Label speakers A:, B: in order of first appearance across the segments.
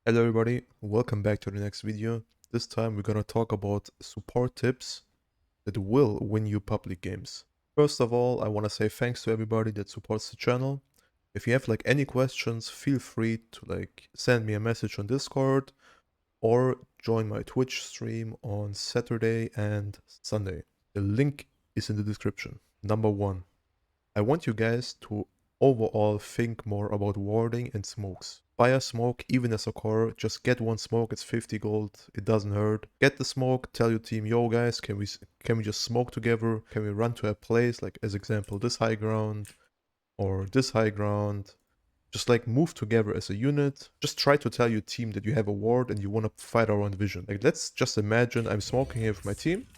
A: Hello everybody, welcome back to the next video. This time we're gonna talk about support tips that will win you public games. First of all, I wanna say thanks to everybody that supports the channel. If you have any questions, feel free to send me a message on Discord or join my Twitch stream on Saturday and Sunday. The link is in the description. Number one, I want you guys to overall think more about warding and smokes. Buy a smoke even as a core, just get one smoke, it's 50 gold, it doesn't hurt. Get the smoke, tell your team, yo guys, can we just smoke together? Can we run to a place, like as example, this high ground or this high ground? Just move together as a unit. Just try to tell your team that you have a ward and you want to fight around vision. Let's just imagine I'm smoking here with my team.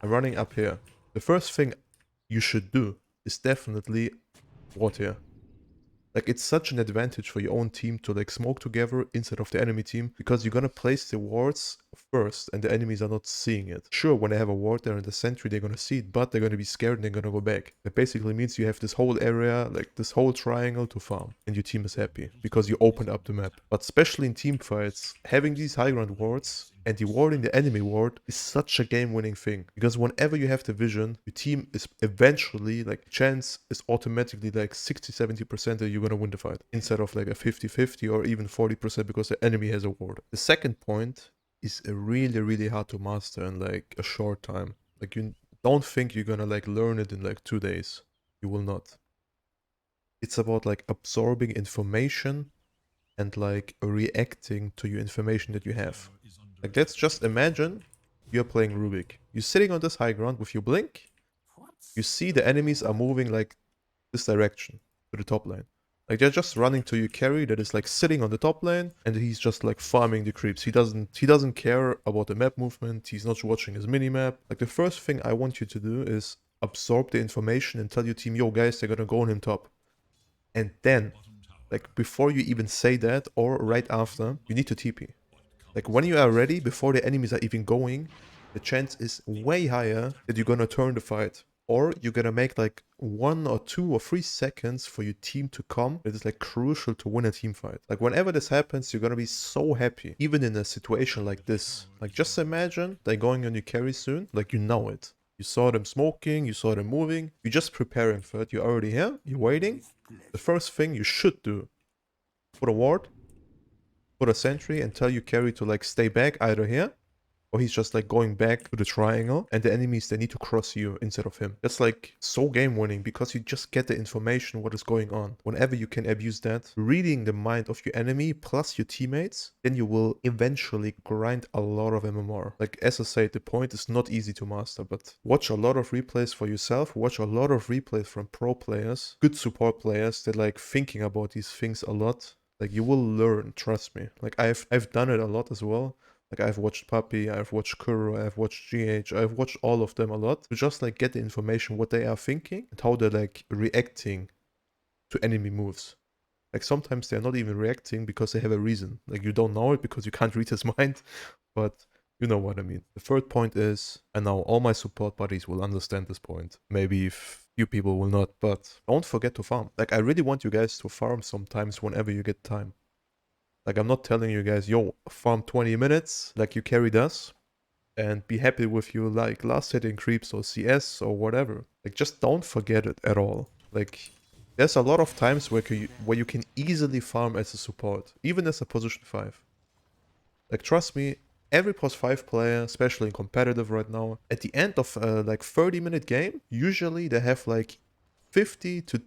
A: I'm running up here. The first thing you should do is definitely ward here. It's such an advantage for your own team to smoke together instead of the enemy team, because you're gonna place the wards first and the enemies are not seeing it. Sure, when they have a ward there in the sentry, they're gonna see it, but they're gonna be scared and they're gonna go back. That basically means you have this whole area, this whole triangle to farm, and your team is happy because you opened up the map. But especially in team fights, having these high ground wards and dewarding the enemy ward is such a game-winning thing, because whenever you have the vision, your team is eventually, chance is automatically 60-70% that you're gonna win the fight, instead of a 50-50 or even 40% because the enemy has a ward. The second point is really hard to master in a short time. You don't think you're gonna learn it in 2 days. You will not. It's about absorbing information and reacting to your information that you have. Let's just imagine you're playing Rubik. You're sitting on this high ground with your blink. You see the enemies are moving this direction to the top lane. They're just running to your carry that is sitting on the top lane, and he's just farming the creeps. He doesn't care about the map movement. He's not watching his minimap. The first thing I want you to do is absorb the information and tell your team, yo guys, they're gonna go on him top. And then, before you even say that or right after, you need to TP. When you are ready, before the enemies are even going, the chance is way higher that you're gonna turn the fight. Or you're gonna make 1 or 2 or 3 seconds for your team to come. It is crucial to win a team fight. Whenever this happens, you're gonna be so happy. Even in a situation like this. Just imagine they're going on your carry soon. You know it. You saw them smoking, you saw them moving. You're just preparing for it. You're already here, you're waiting. The first thing you should do, put a ward, put a sentry, and tell your carry to stay back either here, or he's just going back to the triangle, and the enemies, they need to cross you instead of him. That's so game winning, because you just get the information what is going on. Whenever you can abuse that, reading the mind of your enemy plus your teammates, then you will eventually grind a lot of MMR. As I said, the point is not easy to master, but watch a lot of replays for yourself, watch a lot of replays from pro players, good support players that thinking about these things a lot. You will learn, trust me. I've done it a lot as well. I've watched Puppy, I've watched Kuro, I've watched GH, I've watched all of them a lot to just get the information what they are thinking and how they're reacting to enemy moves. Sometimes they're not even reacting because they have a reason. You don't know it because you can't read his mind, but you know what I mean. The third point is, and now all my support buddies will understand this point. Maybe if few people will not, but don't forget to farm. I really want you guys to farm sometimes whenever you get time. I'm not telling you guys, yo, farm 20 minutes like you carry does and be happy with your last hitting creeps or CS or whatever. Just don't forget it at all. There's a lot of times where you can easily farm as a support, even as a position 5. Trust me, every pos 5 player, especially in competitive right now, at the end of a 30-minute game, usually they have 50 to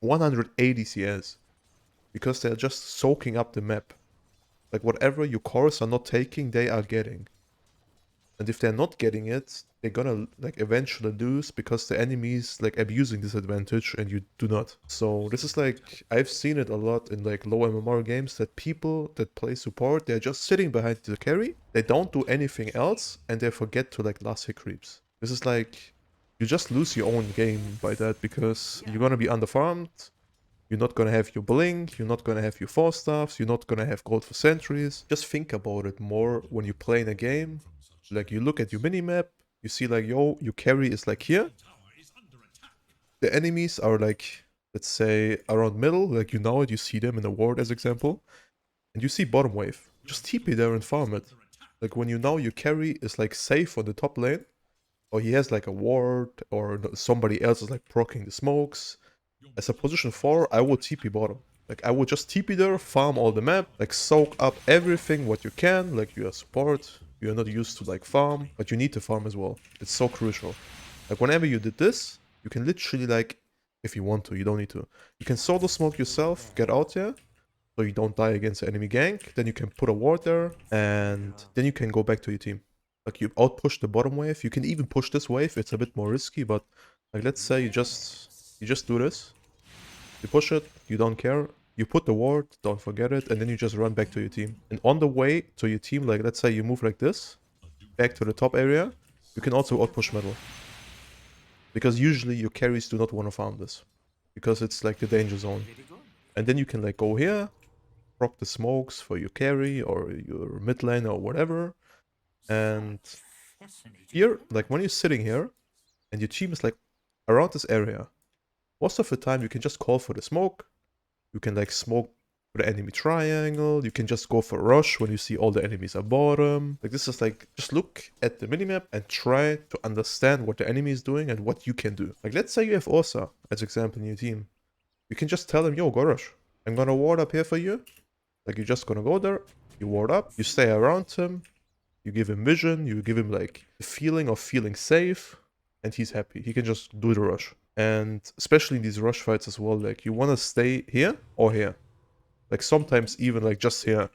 A: 180 CS, because they're just soaking up the map. Whatever your cores are not taking, they are getting. And if they're not getting it, they're gonna eventually lose because the enemy's abusing this advantage and you do not. So this is I've seen it a lot in low MMR games, that people that play support, they're just sitting behind the carry, they don't do anything else, and they forget to last hit creeps. This is you just lose your own game by that, because you're gonna be underfarmed. You're not gonna have your blink, you're not gonna have your 4-staffs, you're not gonna have gold for sentries. Just think about it more when you play in a game. You look at your minimap, you see yo, your carry is here. The enemies are let's say around middle, you know it, you see them in the ward as example. And you see bottom wave. just TP there and farm it. Like when you know your carry is like safe on the top lane, or he has like a ward, or somebody else is like proccing the smokes. As a position 4, I would TP bottom. Like I would just TP there, farm all the map, like soak up everything what you can, like you are support, you're not used to like farm, but you need to farm as well. It's so crucial. Like whenever you did this, you can literally like, if you want to, you don't need to. You can solo smoke yourself, get out there, so you don't die against the enemy gank. Then you can put a ward there, and then you can go back to your team. Like you outpush the bottom wave. You can even push this wave. It's a bit more risky, but like let's say you just do this. You push it, you don't care. You put the ward, don't forget it, and then you just run back to your team. And on the way to your team, like let's say you move like this, back to the top area, you can also outpush metal. Because usually your carries do not want to farm this. Because it's like the danger zone. And then you can like go here, proc the smokes for your carry or your mid lane or whatever. And here, like when you're sitting here and your team is like around this area, most of the time you can just call for the smoke. You can like smoke the enemy triangle. You can just go for rush when you see all the enemies at bottom. Like this is like, just look at the minimap and try to understand what the enemy is doing and what you can do. Like let's say you have Orsa as example in your team. You can just tell him, yo, go rush. I'm gonna ward up here for you. Like you're just gonna go there, you ward up, you stay around him, you give him vision, you give him like the feeling of feeling safe, and he's happy. He can just do the rush. And especially in these rush fights as well, like you wanna stay here or here. Like sometimes even like just here.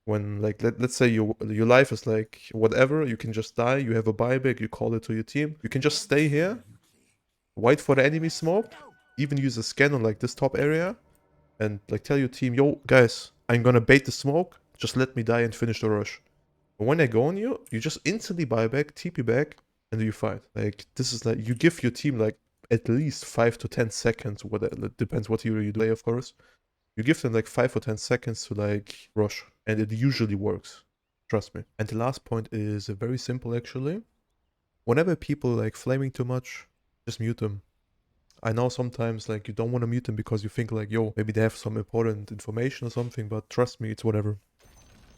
A: When like let's say your life is like whatever, you can just die, you have a buyback, you call it to your team. You can just stay here, wait for the enemy smoke, even use a scan on like this top area, and like tell your team, yo guys, I'm gonna bait the smoke, just let me die and finish the rush. But when they go on you, you just instantly buy back, TP back, and you fight. Like this is like, you give your team like at least 5 to 10 seconds, whatever, it depends what hero you play of course. You give them like 5 or 10 seconds to like rush, and it usually works. Trust me. And the last point is very simple actually. Whenever people like flaming too much, just mute them. I know sometimes like you don't want to mute them because you think like, yo, maybe they have some important information or something, but trust me, it's whatever.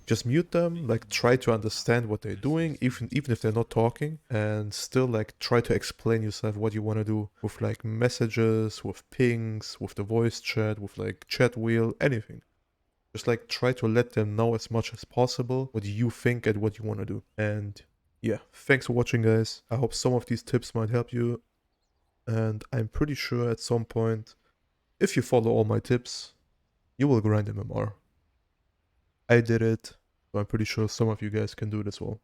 A: Just mute them, like try to understand what they're doing, even if they're not talking, and still like try to explain yourself what you want to do with like messages, with pings, with the voice chat, with like chat wheel, anything. Just like try to let them know as much as possible what you think and what you want to do. And yeah, thanks for watching guys. I hope some of these tips might help you. And I'm pretty sure at some point, if you follow all my tips, you will grind MMR. I did it, so I'm pretty sure some of you guys can do it as well.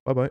A: Bye bye.